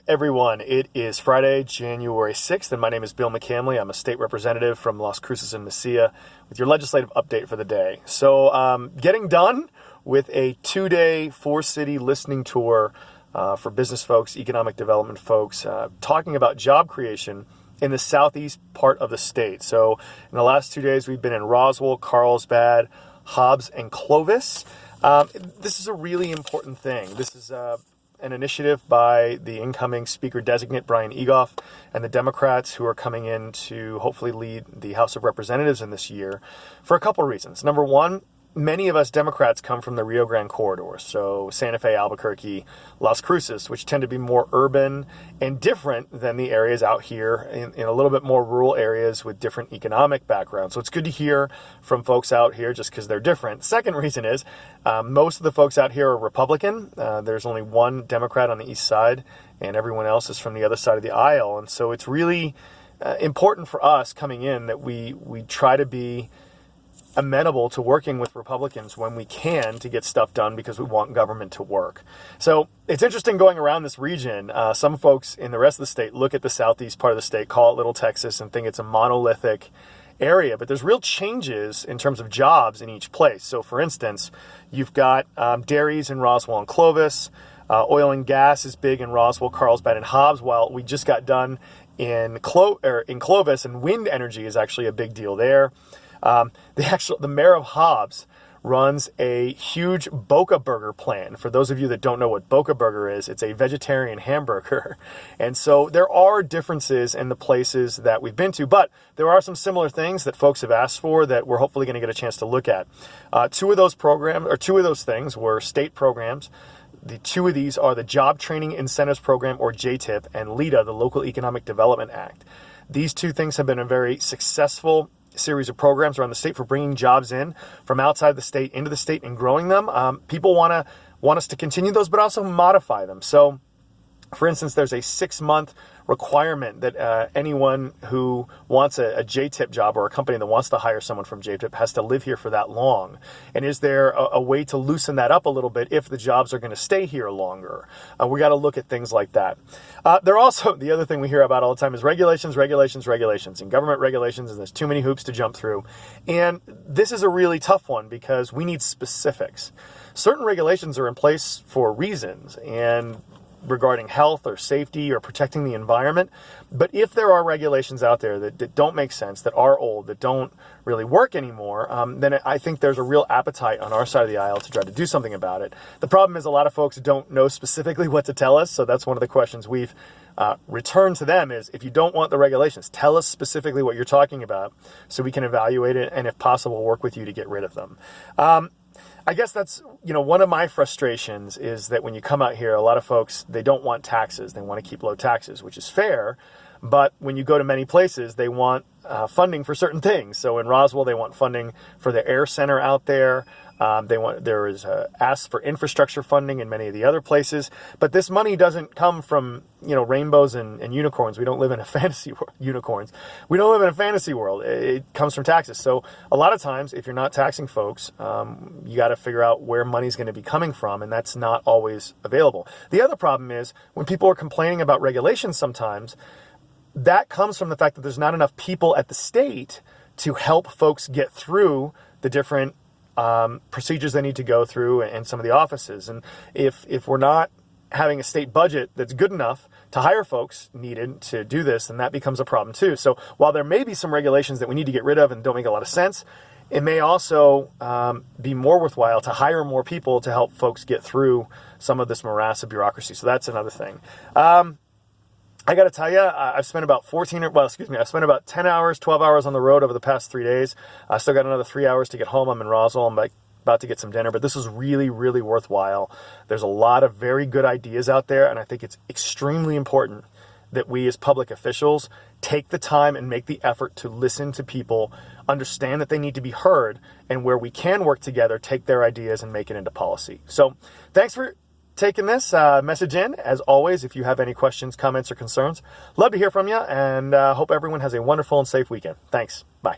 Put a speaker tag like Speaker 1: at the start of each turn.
Speaker 1: Everyone, it is Friday, January 6th, and my name is Bill McCamley. I'm a state representative from Las Cruces and Mesilla with your legislative update for the day. So, getting done with a 2-day, 4-city listening tour for business folks, economic development folks, talking about job creation in the southeast part of the state. So, in the last 2 days, we've been in Roswell, Carlsbad, Hobbs, and Clovis. This is a really important thing. This is an initiative by the incoming Speaker-designate, Brian Egoff, and the Democrats who are coming in to hopefully lead the House of Representatives in this year for a couple of reasons. Number one, many of us Democrats come from the Rio Grande corridor, so Santa Fe, Albuquerque, Las Cruces, which tend to be more urban and different than the areas out here in a little bit more rural areas with different economic backgrounds. So it's good to hear from folks out here just because they're different. Second reason is most of the folks out here are Republican. There's only one Democrat on the east side, and everyone else is from the other side of the aisle. And so it's really important for us coming in that we try to be amenable to working with Republicans when we can to get stuff done because we want government to work. So it's interesting going around this region. Some folks in the rest of the state look at the southeast part of the state, call it Little Texas, and think it's a monolithic area. But there's real changes in terms of jobs in each place. So for instance, you've got dairies in Roswell and Clovis. Oil and gas is big in Roswell, Carlsbad, and Hobbs, while we just got done in Clovis, and wind energy is actually a big deal there. The mayor of Hobbs runs a huge Boca Burger plan. For those of you that don't know what Boca Burger is, it's a vegetarian hamburger. And so there are differences in the places that we've been to, but there are some similar things that folks have asked for that we're hopefully going to get a chance to look at. Two of those things were state programs. The two of these are the Job Training Incentives Program, or JTIP, and LEDA, the Local Economic Development Act. These two things have been a very successful series of programs around the state for bringing jobs in from outside the state into the state and growing them. People want us to continue those, but also modify them. So, for instance, there's a 6-month requirement that anyone who wants a JTIP job, or a company that wants to hire someone from JTIP, has to live here for that long. And is there a way to loosen that up a little bit if the jobs are going to stay here longer? We got to look at things like that. There also, the other thing we hear about all the time is regulations, and government regulations, and there's too many hoops to jump through. And this is a really tough one because we need specifics. Certain regulations are in place for reasons, and regarding health or safety or protecting the environment. But if there are regulations out there that don't make sense, that are old, that don't really work anymore, then I think there's a real appetite on our side of the aisle to try to do something about it. The problem is a lot of folks don't know specifically what to tell us, so that's one of the questions we've returned to them is, if you don't want the regulations, tell us specifically what you're talking about so we can evaluate it and, if possible, work with you to get rid of them. I guess that's, one of my frustrations is that when you come out here, a lot of folks, they don't want taxes. They want to keep low taxes, which is fair. But when you go to many places, they want funding for certain things. So in Roswell, they want funding for the air center out there. There is ask for infrastructure funding in many of the other places. But this money doesn't come from, rainbows and unicorns. We don't live in a fantasy world. Unicorns. We don't live in a fantasy world. It comes from taxes. So a lot of times, if you're not taxing folks, you got to figure out where money's going to be coming from, and that's not always available. The other problem is when people are complaining about regulations sometimes, that comes from the fact that there's not enough people at the state to help folks get through the different procedures they need to go through and some of the offices. And if we're not having a state budget that's good enough to hire folks needed to do this, then that becomes a problem too. So while there may be some regulations that we need to get rid of and don't make a lot of sense, it may also be more worthwhile to hire more people to help folks get through some of this morass of bureaucracy. So that's another thing. I got to tell you, I've spent about 10 hours, 12 hours on the road over the past 3 days. I still got another 3 hours to get home. I'm in Roswell. I'm about to get some dinner, but this is really, really worthwhile. There's a lot of very good ideas out there, and I think it's extremely important that we as public officials take the time and make the effort to listen to people, understand that they need to be heard, and where we can work together, take their ideas and make it into policy. So thanks for taking this message in. As always, if you have any questions, comments, or concerns, love to hear from you, and hope everyone has a wonderful and safe weekend. Thanks. Bye.